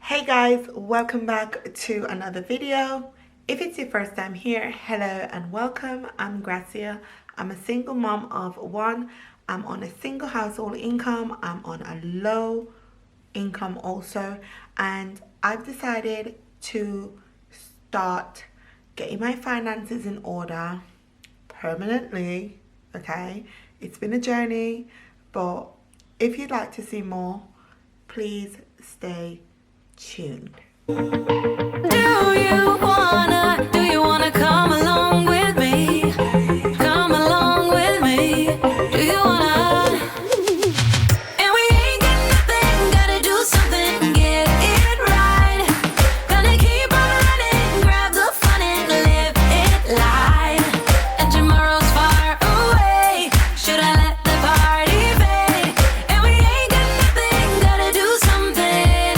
Hey guys, welcome back to another video. If it's your first time here, hello and welcome. I'm Gracia. I'm a single mom of one. I'm on a single household income. I'm on a low income also, and I've decided to start getting my finances in order permanently. Okay, it's been a journey, but if you'd like to see more, please stay tuned. Do you wanna come along with me? Come along with me. Do you wanna? And we ain't got nothing, gotta do something, get it right. Gonna keep on running, grab the fun and live it light. And tomorrow's far away, should I let the party fade? And we ain't got nothing, gotta do something.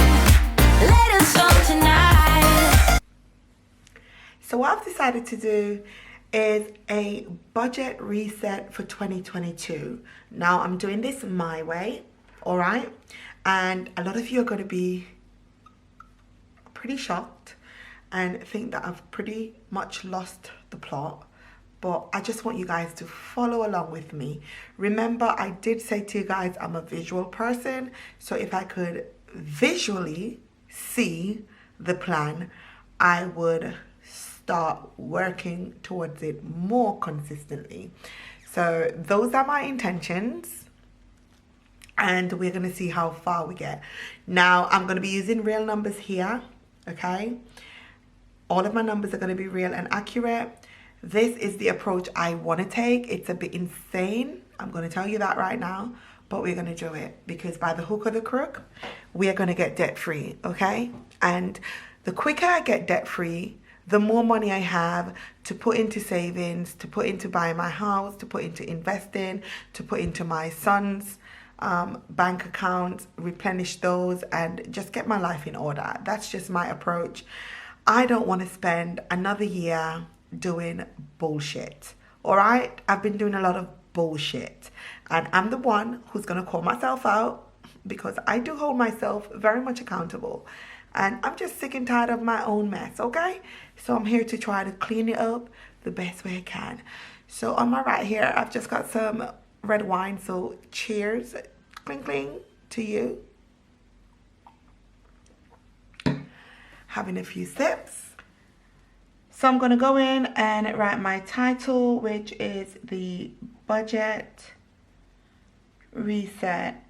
Let us go tonight. So what I've decided to do is a budget reset for 2022. Now I'm doing this my way, all right? And a lot of you are going to be pretty shocked and think that I've pretty much lost the plot. But I just want you guys to follow along with me. Remember, I did say to you guys, I'm a visual person. So if I could visually see the plan, I would start working towards it more consistently. So those are my intentions, and we're going to see how far we get. Now I'm going to be using real numbers here, okay? All of my numbers are going to be real and accurate. This is the approach I want to take. It's a bit insane, I'm going to tell you that right now, but we're going to do it because by the hook or the crook, we are going to get debt free, okay? And the quicker I get debt free, the more money I have to put into savings, to put into buying my house, to put into investing, to put into my son's bank accounts, replenish those, and just get my life in order. That's just my approach. I don't want to spend another year doing bullshit. All right? I've been doing a lot of bullshit, and I'm the one who's going to call myself out because I do hold myself very much accountable. And I'm just sick and tired of my own mess, okay? So I'm here to try to clean it up the best way I can. So on my right here, I've just got some red wine. So cheers, cling cling to you. Having a few sips. So I'm gonna go in and write my title, which is the budget reset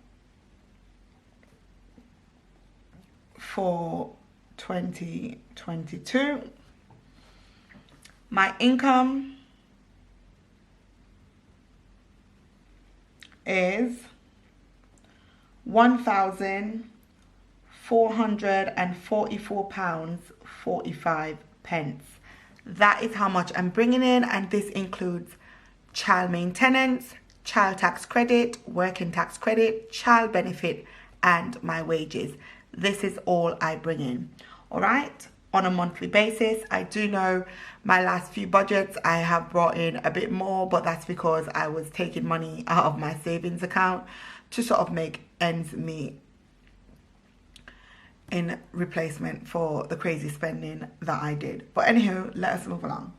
for 2022. My income is £1,444.45. That is how much I'm bringing in, and this includes child maintenance, child tax credit, working tax credit, child benefit, and my wages. This is all I bring in, all right, on a monthly basis. I do know my last few budgets I have brought in a bit more, but that's because I was taking money out of my savings account to sort of make ends meet in replacement for the crazy spending that I did. But anywho, let us move along.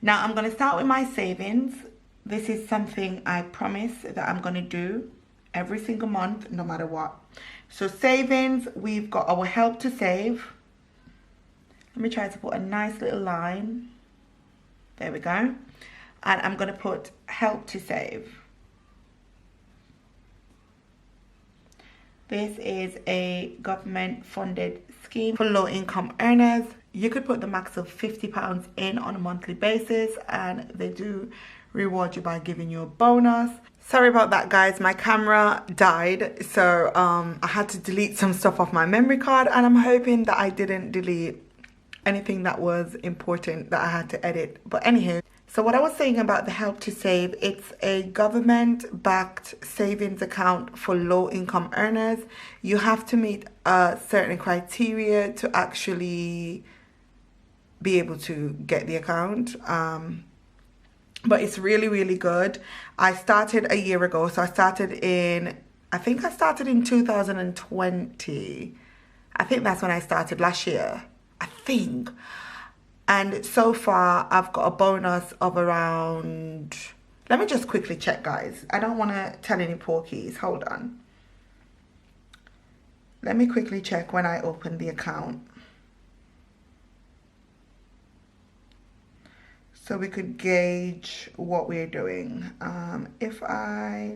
Now I'm going to start with my savings. This is something I promise that I'm going to do every single month, no matter what. So savings, we've got our help to save. Let me try to put a nice little line. There we go. And I'm going to put help to save. This is a government funded scheme for low income earners. You could put the max of £50 in on a monthly basis, and they do reward you by giving you a bonus. Sorry about that, guys. My camera died, so I had to delete some stuff off my memory card, and I'm hoping that I didn't delete anything that was important that I had to edit. But anywho, so what I was saying about the help to save, it's a government-backed savings account for low-income earners. You have to meet a certain criteria to actually be able to get the account. But it's really, really good. I started a year ago. So I started in, I think I started in 2020. I think that's when I started last year, I think. And so far I've got a bonus of around, let me just quickly check, guys. I don't want to tell any porkies. Hold on. Let me quickly check when I open the account, so we could gauge what we're doing. If I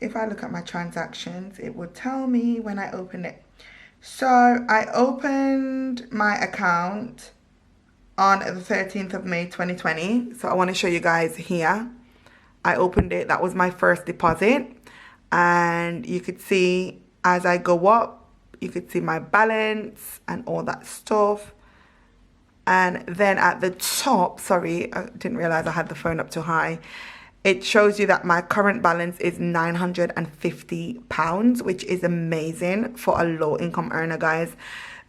look at my transactions, it would tell me when I opened it. So I opened my account on the 13th of May 2020. So I want to show you guys here. I opened it. That was my first deposit. And you could see as I go up, you could see my balance and all that stuff. And then at the top, sorry, I didn't realize I had the phone up too high. It shows you that my current balance is £950, which is amazing for a low income earner, guys.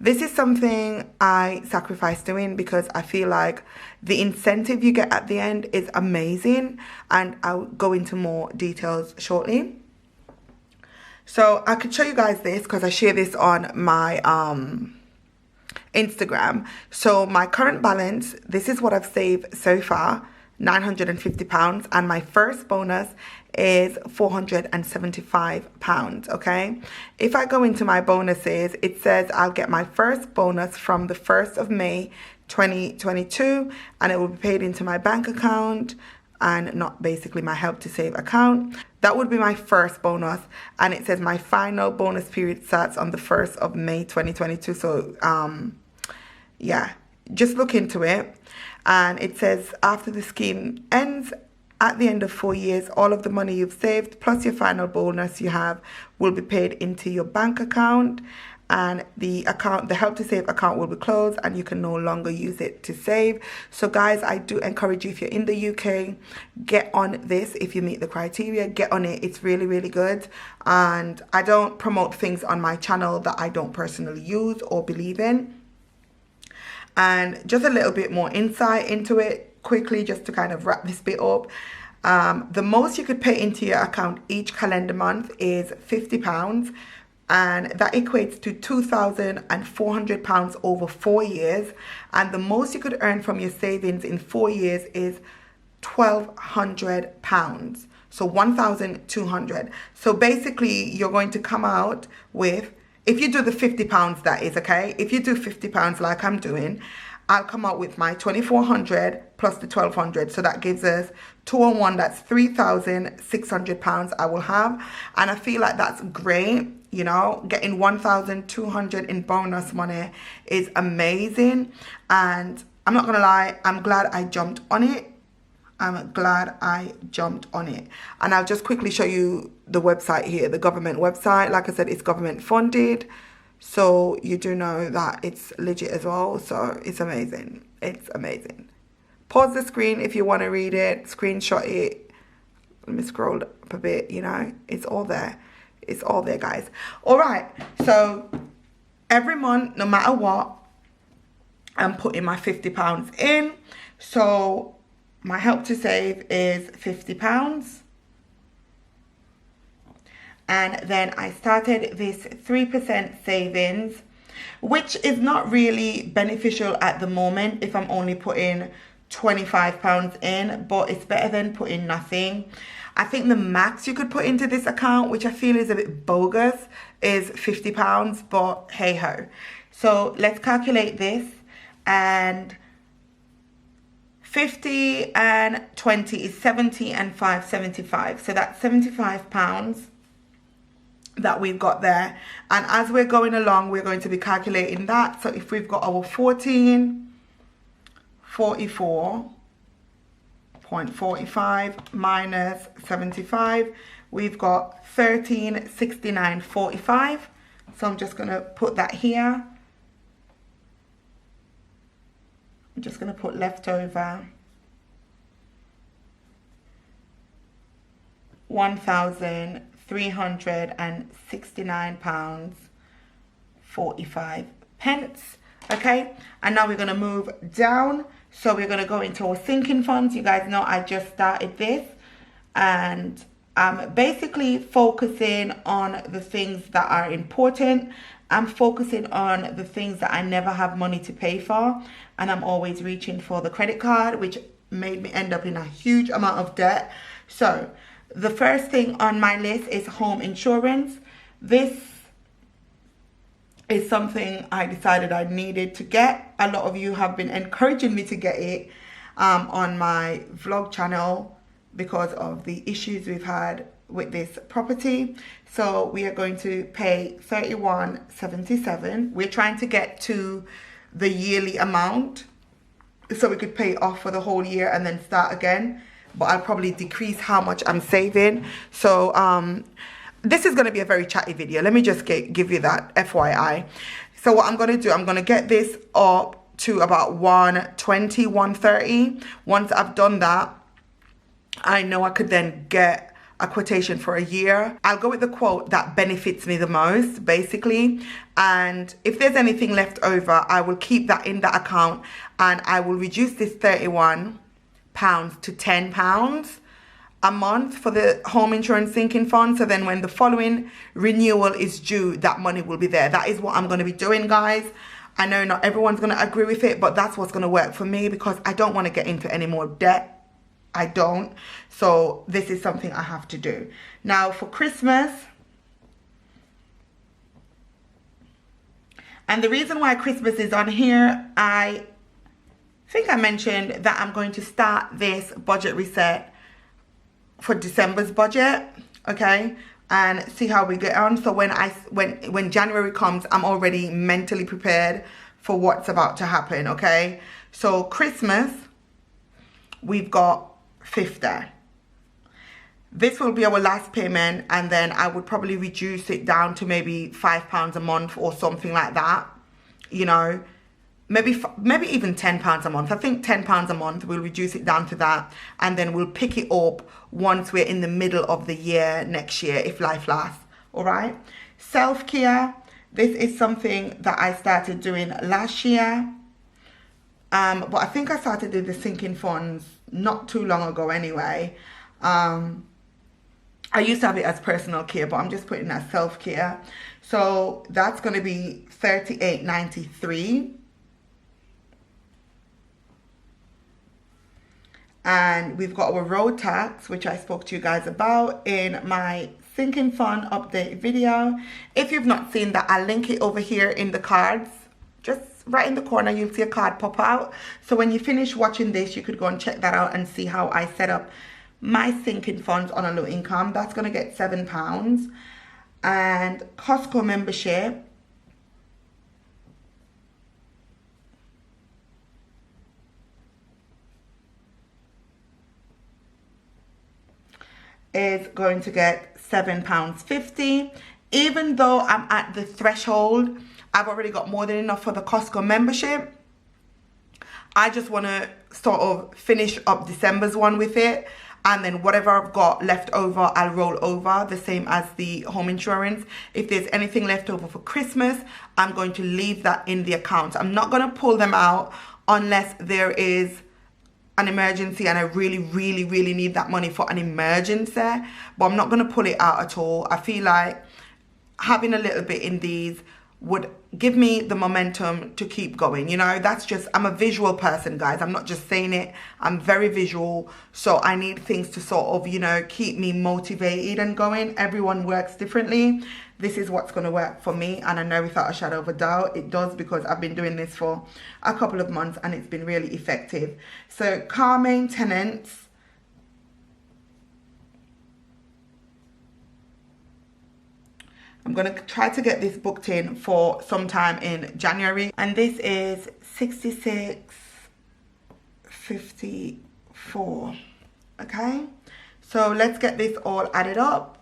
This is something I sacrifice doing because I feel like the incentive you get at the end is amazing. And I'll go into more details shortly. So I could show you guys this because I share this on my Instagram. So my current balance, this is what I've saved so far, £950, and my first bonus is £475. Okay, if I go into my bonuses, it says I'll get my first bonus from the 1st of May 2022, and it will be paid into my bank account and not basically my help to save account. That would be my first bonus, and it says my final bonus period starts on the 1st of May 2022. So yeah, just look into it. And it says after the scheme ends, at the end of 4 years, all of the money you've saved plus your final bonus you have will be paid into your bank account, and the help to save account will be closed and you can no longer use it to save. So guys, I do encourage you, if you're in the UK, get on this. If you meet the criteria, get on it. It's really, really good. And I don't promote things on my channel that I don't personally use or believe in. And just a little bit more insight into it quickly, just to kind of wrap this bit up. The most you could pay into your account each calendar month is £50, and that equates to £2,400 over 4 years. And the most you could earn from your savings in 4 years is £1,200. So 1,200. So basically, you're going to come out with, if you do the £50, that is, okay? If you do £50 like I'm doing, I'll come out with my 2,400 plus the 1,200. So that gives us 201, that's £3,600 I will have. And I feel like that's great. You know, getting 1,200 in bonus money is amazing. And I'm not going to lie, I'm glad I jumped on it. I'm glad I jumped on it. And I'll just quickly show you the website here, the government website. Like I said, it's government funded. So you do know that it's legit as well. So it's amazing. It's amazing. Pause the screen if you want to read it. Screenshot it. Let me scroll up a bit, you know. It's all there. It's all there, guys. All right. So every month, no matter what, I'm putting my £50 in. So my help to save is £50. And then I started this 3% savings, which is not really beneficial at the moment if I'm only putting £25 in, but it's better than putting nothing. I think the max you could put into this account, which I feel is a bit bogus, is £50, but hey ho. So let's calculate this, and 50 and 20 is 70 and 5, 75. So that's £75 that we've got there. And as we're going along, we're going to be calculating that. So if we've got our 1444.45 minus 75, we've got 1369.45. So I'm just going to put that here. I'm just going to put leftover £1,369.45. Okay, and now we're going to move down. So we're going to go into our sinking funds. You guys know I just started this, and I'm basically focusing on the things that are important. I'm focusing on the things that I never have money to pay for, and I'm always reaching for the credit card, which made me end up in a huge amount of debt. So the first thing on my list is home insurance. This is something I decided I needed to get. A lot of you have been encouraging me to get it on my vlog channel because of the issues we've had with this property. So we are going to pay $31.77. We're trying to get to the yearly amount so we could pay it off for the whole year and then start again, but I'll probably decrease how much I'm saving. So this is going to be a very chatty video. Let me just give you that FYI. So what I'm going to do, I'm going to get this up to about 120, 130. Once I've done that, I know I could then get a quotation for a year. I'll go with the quote that benefits me the most, basically. And if there's anything left over, I will keep that in that account, and I will reduce this £31 to £10 a month for the home insurance sinking fund. So then when the following renewal is due, that money will be there. That is what I'm going to be doing, guys. I know not everyone's going to agree with it, but that's what's going to work for me because I don't want to get into any more debt. I don't. So this is something I have to do. Now for Christmas, and the reason why Christmas is on here, I think I mentioned that I'm going to start this budget reset for December's budget, okay, and see how we get on. So when January comes, I'm already mentally prepared for what's about to happen, okay? So Christmas, we've got 50. This will be our last payment, and then I would probably reduce it down to maybe £5 a month or something like that, you know, maybe even £10 a month. I think £10 a month, we'll reduce it down to that, and then we'll pick it up once we're in the middle of the year next year, if life lasts. All right. Self-care, this is something that I started doing last year, but I think I started doing the sinking funds not too long ago anyway. I used to have it as personal care, but I'm just putting it as self-care. So that's going to be $38.93. And we've got our road tax, which I spoke to you guys about in my sinking fund update video. If you've not seen that, I'll link it over here in the cards. Just right in the corner, you'll see a card pop out. So when you finish watching this, you could go and check that out and see how I set up my sinking funds on a low income. That's going to get £7. And Costco membership is going to get £7.50. Even though I'm at the threshold, I've already got more than enough for the Costco membership. I just want to sort of finish up December's one with it, and then whatever I've got left over, I'll roll over, the same as the home insurance. If there's anything left over for Christmas, I'm going to leave that in the account. I'm not going to pull them out unless there is an emergency and I really, really, really need that money for an emergency, but I'm not going to pull it out at all. I feel like having a little bit in these would give me the momentum to keep going. You know, that's just, I'm a visual person, guys. I'm not just saying it. I'm very visual. So I need things to sort of, you know, keep me motivated and going. Everyone works differently. This is what's going to work for me. And I know without a shadow of a doubt, it does, because I've been doing this for a couple of months and it's been really effective. So car maintenance. I'm going to try to get this booked in for sometime in January. And this is $66.54. Okay. So let's get this all added up.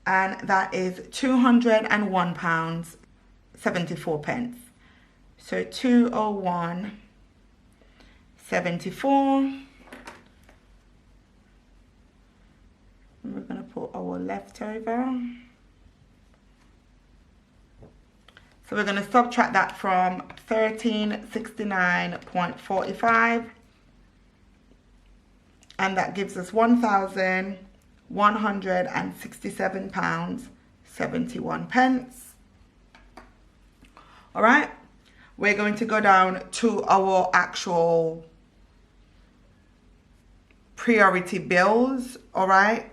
And that is £201.74. So 201.74. And we're going to put our leftover. So we're going to subtract that from 1369.45, and that gives us £1,167.71. All right, we're going to go down to our actual priority bills. All right,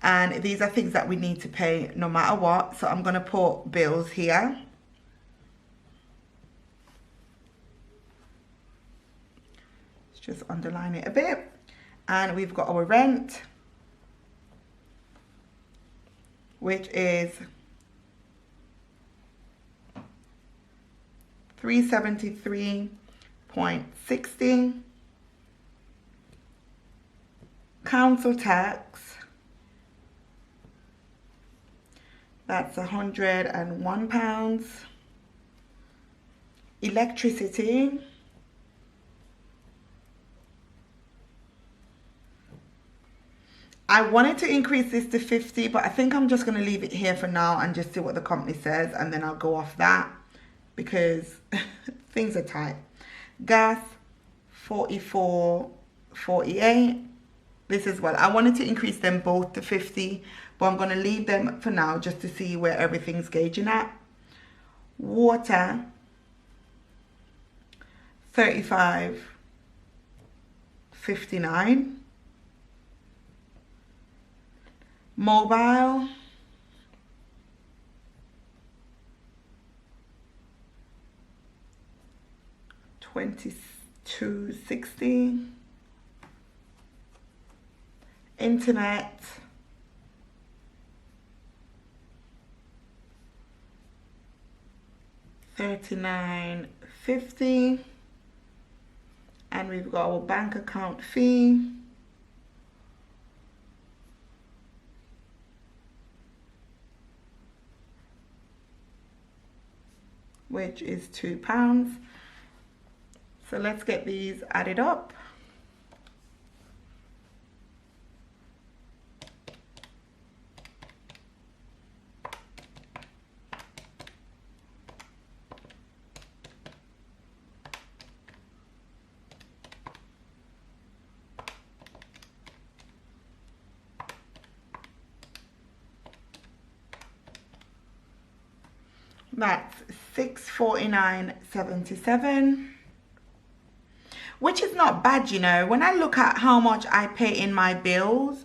and these are things that we need to pay no matter what. So I'm going to put bills here. Let's just underline it a bit. And we've got our rent, which is $373.60. Council tax, that's £101. Electricity, I wanted to increase this to 50, but I think I'm just going to leave it here for now and just see what the company says, and then I'll go off that because things are tight. Gas, 44.48. This as well. I wanted to increase them both to 50, but I'm going to leave them for now just to see where everything's gauging at. Water, 35.59. Mobile, $22.60. Internet, $39.50. And we've got our bank account fee, which is £2. So let's get these added up. That's $649.77, which is not bad, you know. When I look at how much I pay in my bills,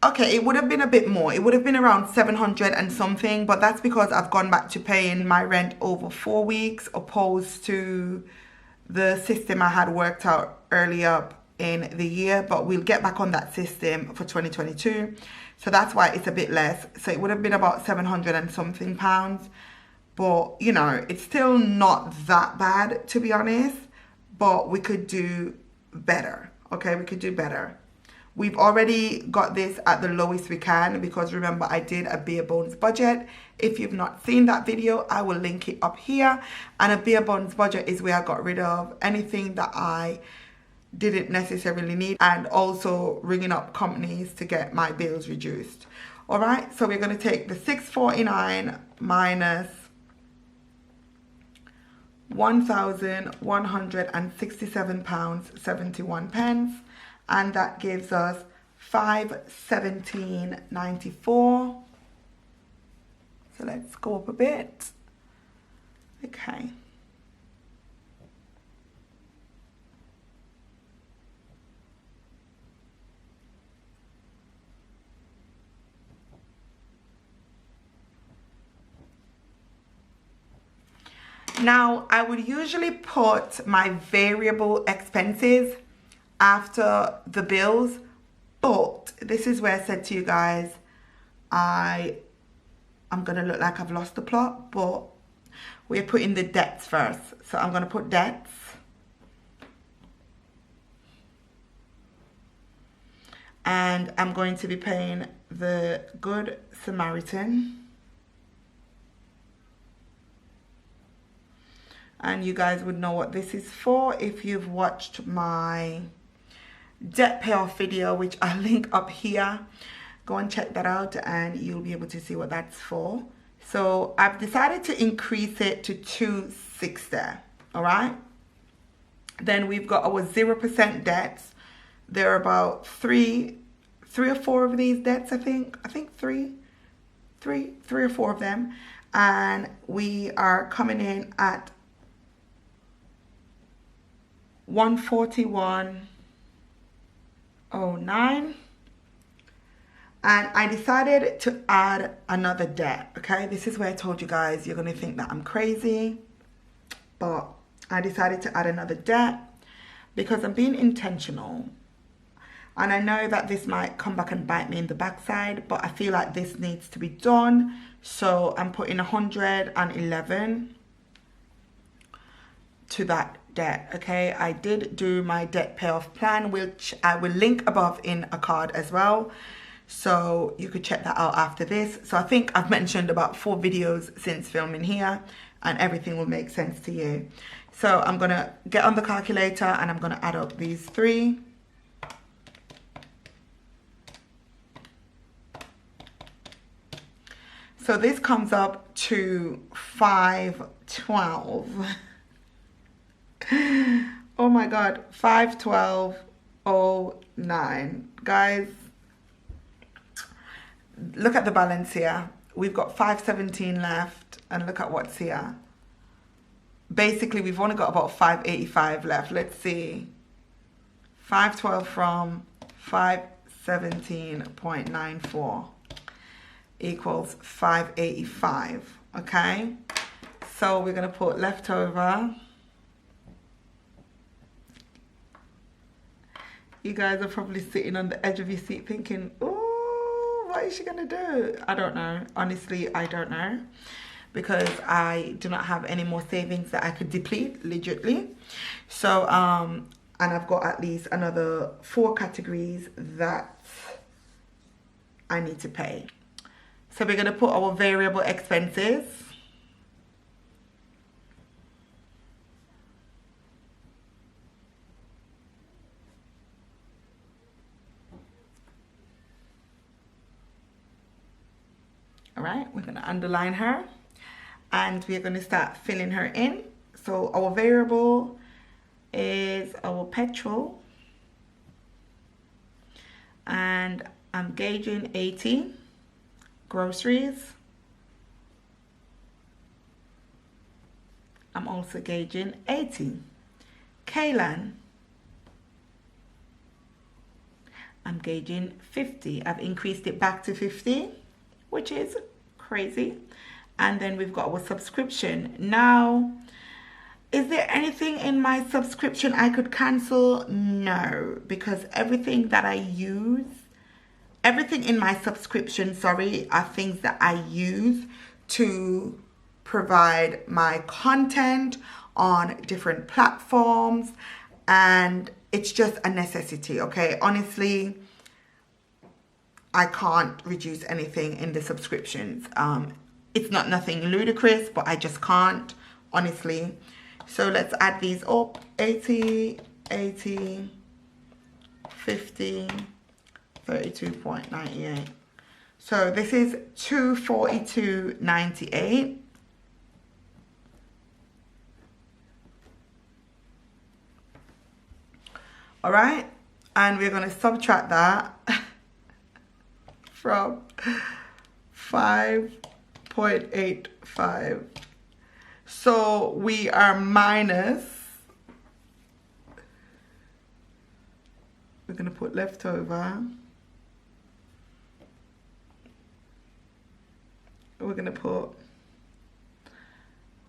okay, it would have been a bit more. It would have been around 700 and something, but that's because I've gone back to paying my rent over 4 weeks opposed to the system I had worked out earlier in the year. But we'll get back on that system for 2022. So that's why it's a bit less. So it would have been about 700 and something pounds. But, you know, it's still not that bad, to be honest. But we could do better, okay? We could do better. We've already got this at the lowest we can because, remember, I did a bare bones budget. If you've not seen that video, I will link it up here. And a bare bones budget is where I got rid of anything that I didn't necessarily need, and also ringing up companies to get my bills reduced. All right, so we're going to take the $649 minus £1,167.71, and that gives us $517.94. So let's go up a bit. Okay. Now, I would usually put my variable expenses after the bills, but this is where I said to you guys, I'm going to look like I've lost the plot, but we're putting the debts first. So I'm going to put debts. And I'm going to be paying the Good Samaritan. And you guys would know what this is for if you've watched my debt payoff video, which I'll link up here. Go and check that out and you'll be able to see what that's for. So I've decided to increase it to 260. All right. Then we've got our 0% debts. There are about three or four of these debts, I think three or four of them. And we are coming in at 141.09. And I decided to add another debt. Okay, this is where I told you guys you're gonna think that I'm crazy, but I decided to add another debt because I'm being intentional. And I know that this might come back and bite me in the backside, but I feel like this needs to be done. So I'm putting 111 to that debt. Okay, I did do my debt payoff plan, which I will link above in a card as well. So you could check that out after this. So I think I've mentioned about 4 videos since filming here, and everything will make sense to you. So I'm gonna get on the calculator and I'm gonna add up these 3. So this comes up to 512. Oh my God, 512.09. Guys, look at the balance here. We've got 517 left, and look at what's here. Basically, we've only got about 585 left. Let's see. 512 from 517.94 equals 585. Okay, so we're gonna put leftover. You guys are probably sitting on the edge of your seat thinking, oh, what is she gonna do? I don't know. Honestly, I don't know, because I do not have any more savings that I could deplete legitly. So and I've got at least another 4 categories that I need to pay. So we're gonna put our variable expenses. All right, we're gonna underline her and we're gonna start filling her in. So our variable is our petrol, and I'm gauging 80. Groceries, I'm also gauging 80. Kaylan, I'm gauging 50. I've increased it back to 50, which is crazy. And then we've got our subscription. Now, is there anything in my subscription I could cancel? No, because everything that I use, everything in my subscription, sorry, are things that I use to provide my content on different platforms, and it's just a necessity, okay? Honestly, I can't reduce anything in the subscriptions. It's not nothing ludicrous, but I just can't, honestly. So let's add these up. 80, 80, 50, 32.98. So this is 242.98. All right, and we're going to subtract that from 5.85. So we are minus, we're going to put leftover. We're going to put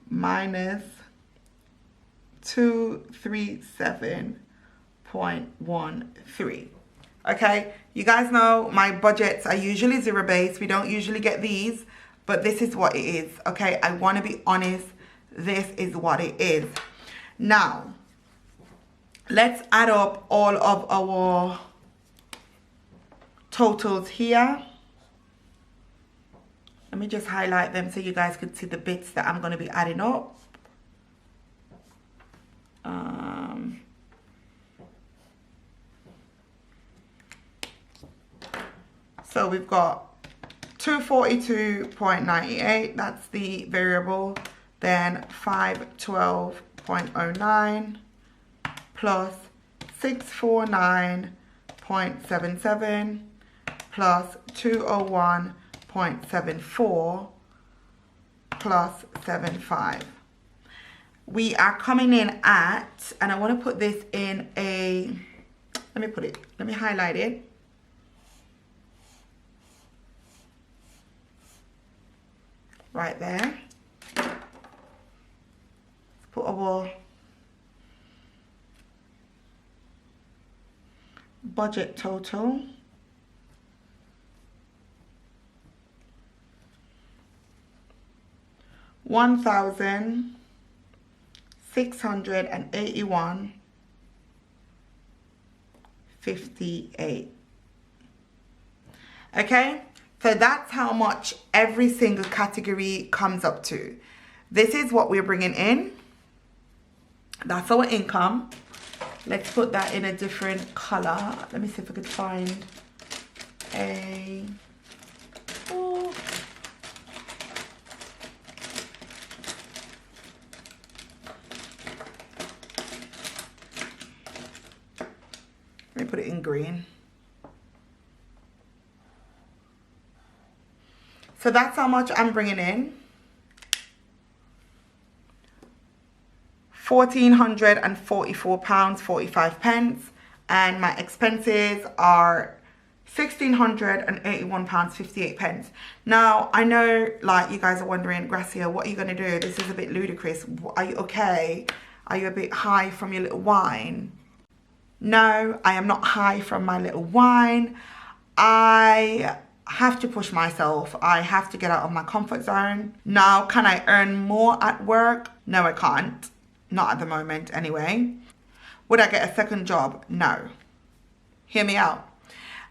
minus 237.13. Okay, you guys know my budgets are usually zero based. We don't usually get these, but this is what it is. Okay, I want to be honest. This is what it is. Now, let's add up all of our totals here. Let me just highlight them so you guys can see the bits that I'm going to be adding up. So we've got 242.98, that's the variable. Then 512.09 plus 649.77 plus 201.74 plus 75. We are coming in at, and I want to put this in a, let me highlight it. Right there. Let's put our budget total. $1,681.58. Okay, so that's how much every single category comes up to. This is what we're bringing in. That's our income. Let's put that in a different color. Let me see if I could find a... Oh. Let me put it in green. So that's how much I'm bringing in. £1,444.45, and my expenses are £1,681.58. Now, I know, like, you guys are wondering, Gracia, what are you going to do? This is a bit ludicrous. Are you okay? Are you a bit high from your little wine? No, I am not high from my little wine. I have to push myself. I have to get out of my comfort zone. Now, can I earn more at work? No, I can't. Not at the moment anyway. Would I get a second job? No. Hear me out.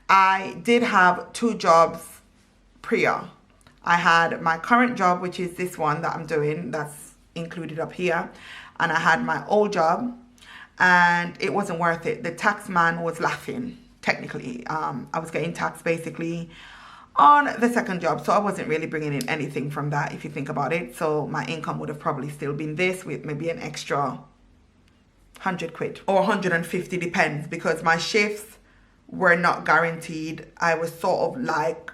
I did have 2 jobs prior. I had my current job, which is this one that I'm doing, that's included up here. And I had my old job, and it wasn't worth it. The tax man was laughing, technically. I was getting taxed basically on the second job, so I wasn't really bringing in anything from that, if you think about it. So my income would have probably still been this, with maybe an extra 100 quid or 150, depends, because my shifts were not guaranteed. I was sort of like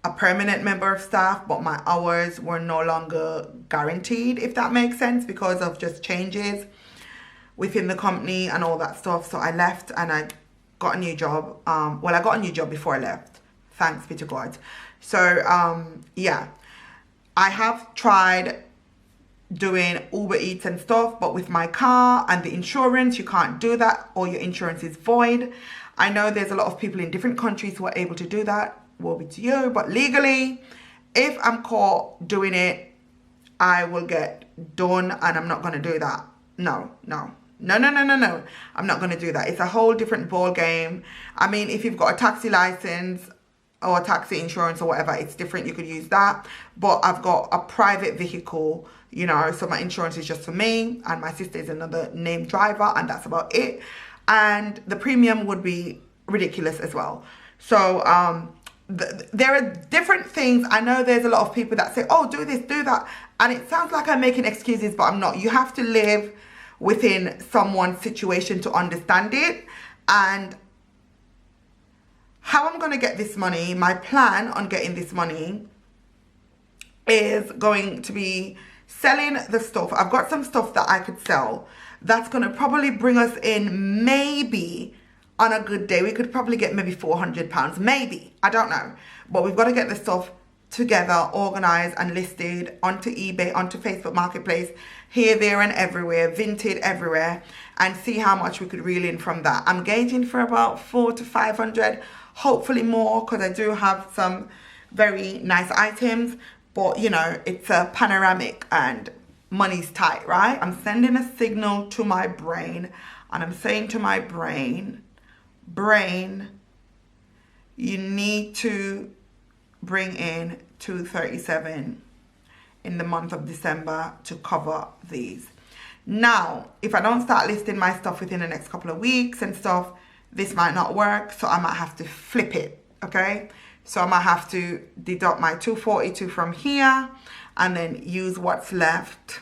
a permanent member of staff, but my hours were no longer guaranteed, if that makes sense, because of just changes within the company and all that stuff. So I left and I got a new job. Well, I got a new job before I left. Thanks be to God. So, yeah, I have tried doing Uber Eats and stuff, but with my car and the insurance, you can't do that, or your insurance is void. I know there's a lot of people in different countries who are able to do that. Woe be to you. But legally, if I'm caught doing it, I will get done, and I'm not going to do that. No. I'm not going to do that. It's a whole different ball game. I mean, if you've got a taxi license or taxi insurance or whatever, it's different. You could use that. But I've got a private vehicle, you know, so my insurance is just for me, and my sister is another named driver, and that's about it. And the premium would be ridiculous as well. So there are different things. I know there's a lot of people that say, oh, do this, do that, and it sounds like I'm making excuses, but I'm not. You have to live within someone's situation to understand it. And how I'm going to get this money, my plan on getting this money is going to be selling the stuff. I've got some stuff that I could sell that's going to probably bring us in, maybe on a good day, we could probably get maybe £400, maybe, I don't know. But we've got to get the stuff together, organized and listed onto eBay, onto Facebook Marketplace, here, there and everywhere, Vinted everywhere, and see how much we could reel in from that. I'm gauging for about 400 to 500, hopefully more, because I do have some very nice items, but you know, it's a panoramic and money's tight, right? I'm sending a signal to my brain, and I'm saying to my brain, you need to bring in 237 in the month of December to cover these. Now, if I don't start listing my stuff within the next couple of weeks and stuff, this might not work, so I might have to flip it, okay? So I'm gonna have to deduct my 242 from here and then use what's left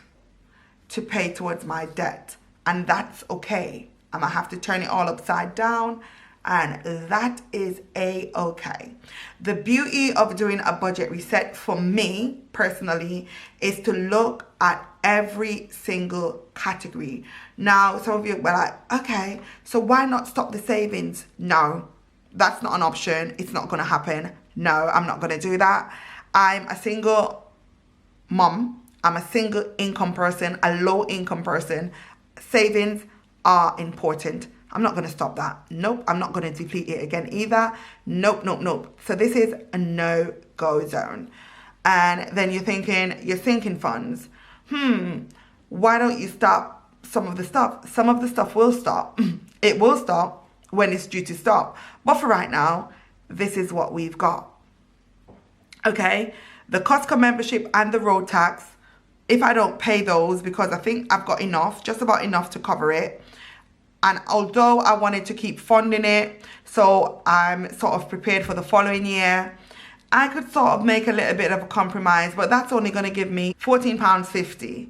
to pay towards my debt. And that's okay. I'm gonna have to turn it all upside down, and that is a-okay. The beauty of doing a budget reset for me personally is to look at every single category. Now, some of you were like, okay, so why not stop the savings? No, that's not an option. It's not gonna happen. No, I'm not gonna do that. I'm a single mom. I'm a single income person, a low income person. Savings are important. I'm not going to stop that. Nope. I'm not going to deplete it again either. Nope, nope, nope. So this is a no-go zone. And then you're thinking, you're sinking funds. Why don't you stop some of the stuff? Some of the stuff will stop. It will stop when it's due to stop. But for right now, this is what we've got. Okay? The Costco membership and the road tax, if I don't pay those, because I think I've got enough, just about enough to cover it. And although I wanted to keep funding it, so I'm sort of prepared for the following year, I could sort of make a little bit of a compromise, but that's only going to give me £14.50.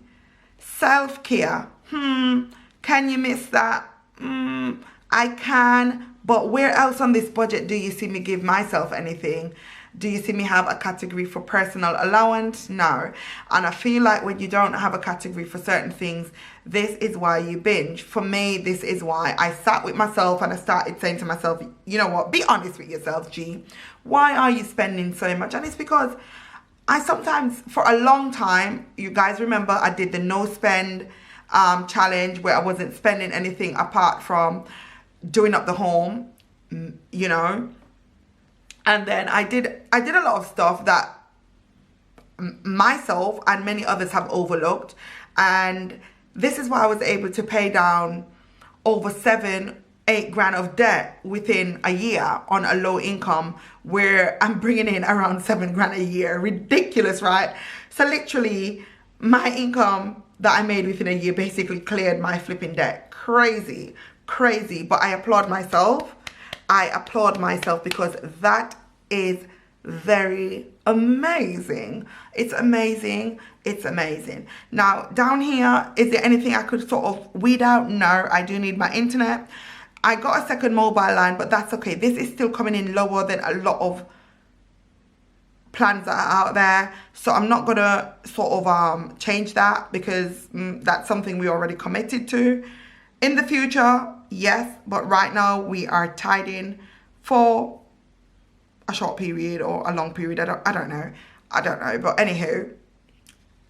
Self-care, can you miss that? I can, but where else on this budget do you see me give myself anything? Do you see me have a category for personal allowance? No. And I feel like when you don't have a category for certain things, this is why you binge. For me, this is why I sat with myself and I started saying to myself, you know what, be honest with yourself, G. Why are you spending so much? And it's because I sometimes, for a long time, you guys remember I did the no spend challenge where I wasn't spending anything apart from doing up the home, you know. And then I did a lot of stuff that myself and many others have overlooked. And this is why I was able to pay down over 7-8 grand of debt within a year on a low income, where I'm bringing in around 7 grand a year. Ridiculous, right? So literally my income that I made within a year basically cleared my flipping debt. Crazy, crazy. But I applaud myself. Because that is very amazing. It's amazing. It's amazing. Now, down here, is there anything I could sort of weed out? No, I do need my internet. I got a second mobile line, but that's okay. This is still coming in lower than a lot of plans that are out there. So I'm not going to sort of change that, because that's something we already committed to. In the future, yes, but right now we are tied in for a short period or a long period. I don't know. But anywho,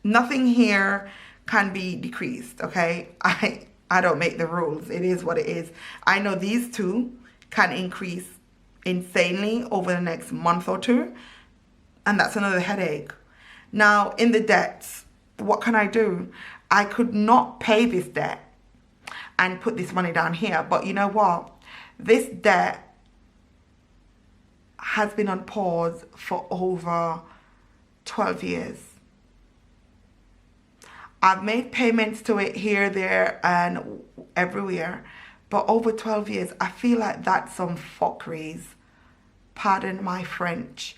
nothing here can be decreased, okay? I don't make the rules. It is what it is. I know these two can increase insanely over the next month or two, and that's another headache. Now, in the debts, what can I do? I could not pay this debt and put this money down here. But you know what? This debt has been on pause for over 12 years. I've made payments to it here, there, and everywhere. But over 12 years, I feel like that's some fuckeries. Pardon my French.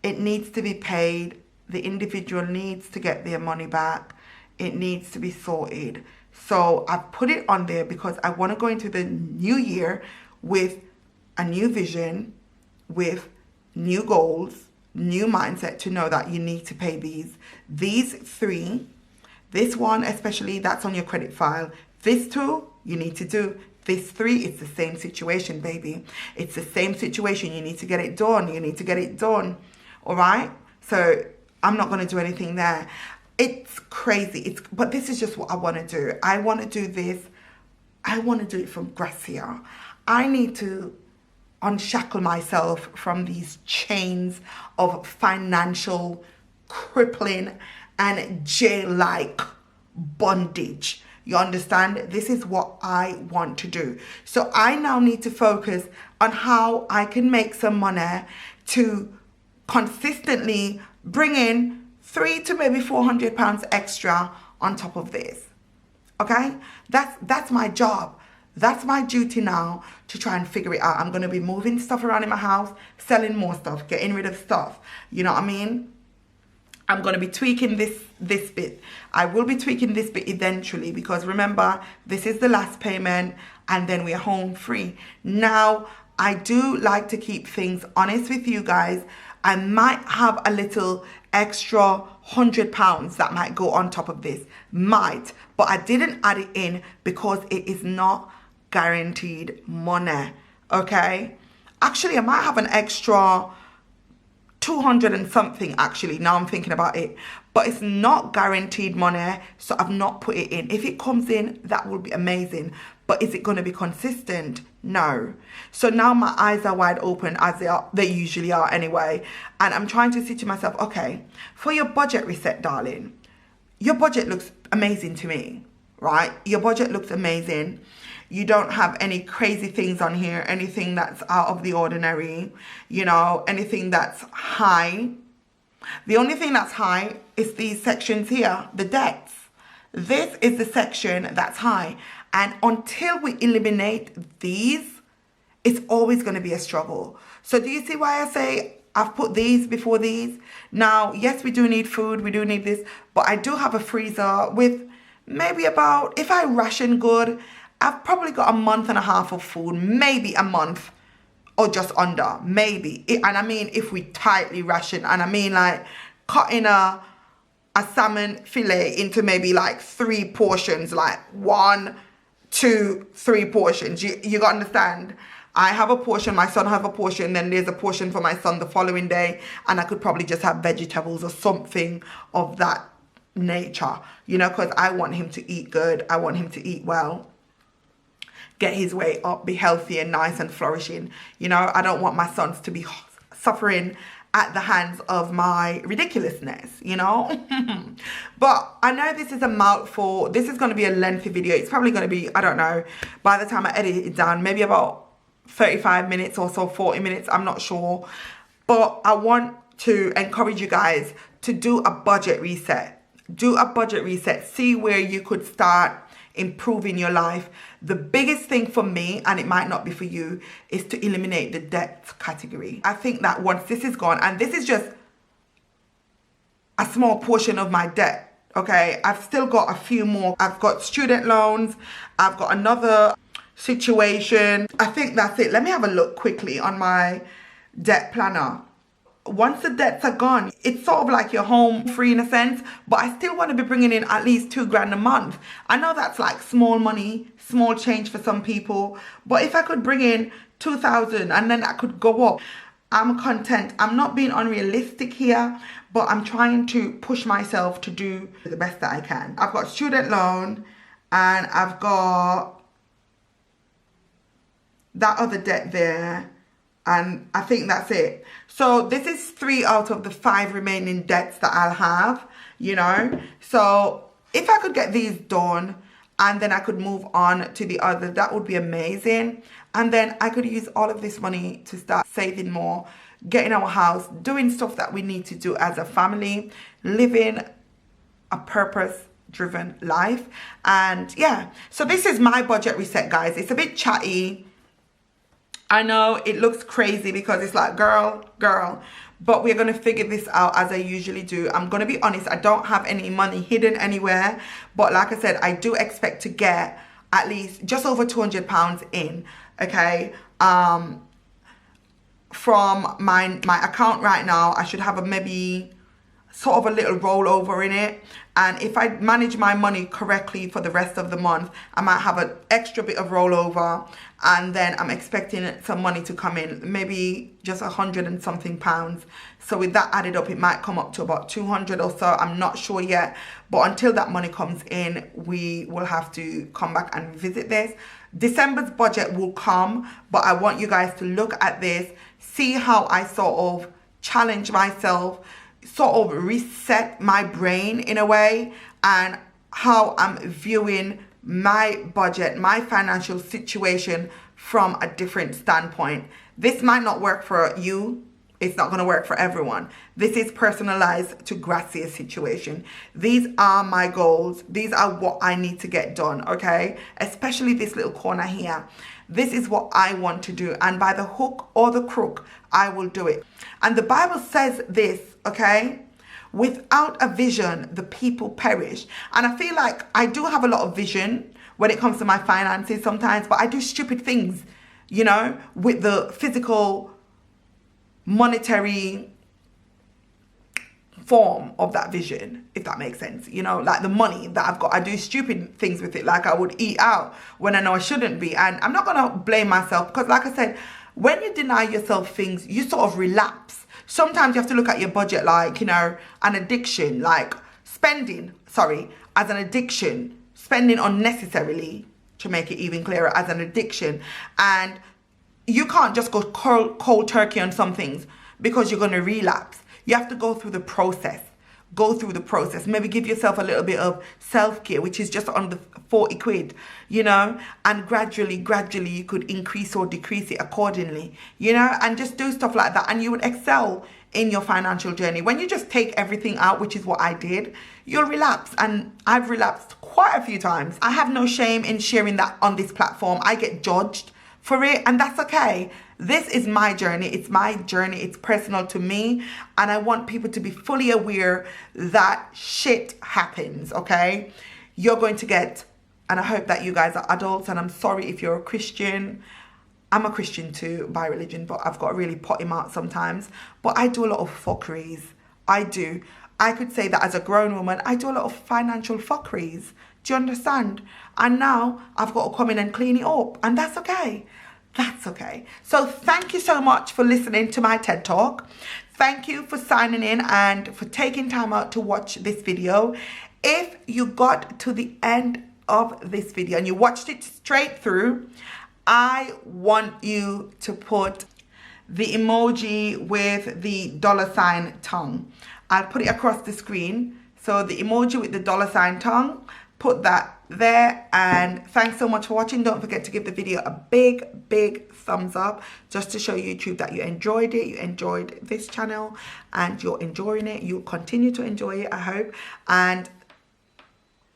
It needs to be paid. The individual needs to get their money back. It needs to be sorted. So I've put it on there because I want to go into the new year with a new vision, with new goals, new mindset to know that you need to pay these three. This one especially, that's on your credit file. This two, you need to do. This three, it's the same situation, baby. It's the same situation. You need to get it done. You need to get it done. All right? So I'm not going to do anything there. It's crazy. But this is just what I want to do. I want to do this. I want to do it from Gracia. I need to unshackle myself from these chains of financial crippling and jail-like bondage. You understand? This is what I want to do. So I now need to focus on how I can make some money to consistently bring in £300 to maybe £400 extra on top of this. Okay? That's my job. That's my duty now, to try and figure it out. I'm going to be moving stuff around in my house, selling more stuff, getting rid of stuff. You know what I mean? I'm going to be tweaking this bit. I will be tweaking this bit eventually, because remember, this is the last payment and then we're home free. Now, I do like to keep things honest with you guys. I might have a little extra £100 that might go on top of this. Might. But I didn't add it in because it is not guaranteed money. Okay? Actually, I might have an extra 200 and something, actually, now I'm thinking about it, but it's not guaranteed money, so I've not put it in. If it comes in, that would be amazing, but is it going to be consistent? No. So now my eyes are wide open, as they usually are anyway, and I'm trying to say to myself, okay, for your budget reset, darling, your budget looks amazing to me, right? Your budget looks amazing. You don't have any crazy things on here, anything that's out of the ordinary, you know, anything that's high. The only thing that's high is these sections here, the debts. This is the section that's high. And until we eliminate these, it's always going to be a struggle. So do you see why I say I've put these before these? Now, yes, we do need food, we do need this, but I do have a freezer with maybe about, if I ration good, I've probably got a month and a half of food, maybe a month or just under, maybe. And I mean, if we tightly ration, and I mean like cutting a salmon fillet into maybe like 3 portions, like 1, 2, 3 portions. You got to understand. I have a portion, my son have a portion, then there's a portion for my son the following day, and I could probably just have vegetables or something of that nature, you know, because I want him to eat good. I want him to eat well, get his way up, be healthy and nice and flourishing. You know, I don't want my sons to be suffering at the hands of my ridiculousness, you know. But I know this is a mouthful. This is going to be a lengthy video. It's probably going to be, I don't know, by the time I edit it down, maybe about 35 minutes or so, 40 minutes, I'm not sure. But I want to encourage you guys to do a budget reset. Do a budget reset. See where you could start improving your life. The biggest thing for me, and it might not be for you, is to eliminate the debt category. I think that once this is gone, and this is just a small portion of my debt, okay? I've still got a few more. I've got student loans. I've got another situation. I think that's it. Let me have a look quickly on my debt planner. Once the debts are gone, it's sort of like you're home free in a sense, but I still want to be bringing in at least £2,000 a month. I know that's like small money, small change for some people, but if I could bring in 2,000 and then I could go up, I'm content. I'm not being unrealistic here, but I'm trying to push myself to do the best that I can. I've got student loan and I've got that other debt there. And I think that's it. So this is 3 out of the 5 remaining debts that I'll have, you know. So if I could get these done and then I could move on to the other, that would be amazing. And then I could use all of this money to start saving more, getting our house, doing stuff that we need to do as a family, living a purpose-driven life. And yeah, so this is my budget reset, guys. It's a bit chatty. I know it looks crazy because it's like, girl, but we're going to figure this out as I usually do. I'm going to be honest, I don't have any money hidden anywhere, but like I said, I do expect to get at least just over £200 in, okay? From my account right now, I should have a maybe sort of a little rollover in it. And if I manage my money correctly for the rest of the month, I might have an extra bit of rollover. And then I'm expecting some money to come in, maybe just 100 and something pounds. So with that added up, it might come up to about 200 or so. I'm not sure yet. But until that money comes in, we will have to come back and visit this. December's budget will come, but I want you guys to look at this, see how I sort of challenge myself, sort of reset my brain in a way, and how I'm viewing my budget, my financial situation from a different standpoint. This might not work for you, It's not going to work for everyone. This is personalized to Gracia's situation. These are my goals. These are what I need to get done, okay? Especially this little corner here. This is what I want to do. And by the hook or the crook, I will do it. And the Bible says this, okay? Without a vision, the people perish. And I feel like I do have a lot of vision when it comes to my finances sometimes, but I do stupid things, you know, with the physical monetary form of that vision, if that makes sense. You know, like the money that I've got, I do stupid things with it. Like I would eat out when I know I shouldn't be. And I'm not going to blame myself because, like I said, when you deny yourself things, you sort of relapse. Sometimes you have to look at your budget like, you know, an addiction, like spending, as an addiction, spending unnecessarily, to make it even clearer, as an addiction. And you can't just go cold turkey on some things because you're going to relapse. You have to go through the process. Maybe give yourself a little bit of self-care, which is just under 40 quid, you know, and gradually you could increase or decrease it accordingly, you know, and just do stuff like that. And you would excel in your financial journey. When you just take everything out, which is what I did, you'll relapse. And I've relapsed quite a few times. I have no shame in sharing that on this platform. I get judged for it, and that's okay. This is my journey. It's my journey. It's personal to me, and I want people to be fully aware that shit happens, okay? You're going to get, and I hope that you guys are adults, and I'm sorry if you're a Christian. I'm a Christian too, by religion, but I've got to really pot him out sometimes. But I do a lot of fuckeries. I do. I could say that as a grown woman, I do a lot of financial fuckeries. Do you understand? And now I've got to come in and clean it up. And that's okay. That's okay. So thank you so much for listening to my TED Talk. Thank you for signing in and for taking time out to watch this video. If you got to the end of this video and you watched it straight through, I want you to put the emoji with the $ tongue. I'll put it across the screen. So the emoji with the $ tongue, put that there. And thanks so much for watching. Don't forget to give the video a big thumbs up, just to show YouTube that you enjoyed it, you enjoyed this channel, and you're enjoying it. You'll continue to enjoy it, I hope. And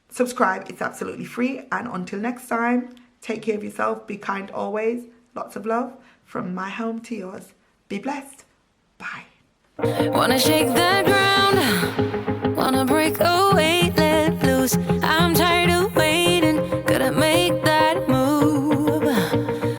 subscribe, it's absolutely free. And until next time, take care of yourself, be kind always. Lots of love from my home to yours. Be blessed. Bye. Wanna shake the ground, wanna break away.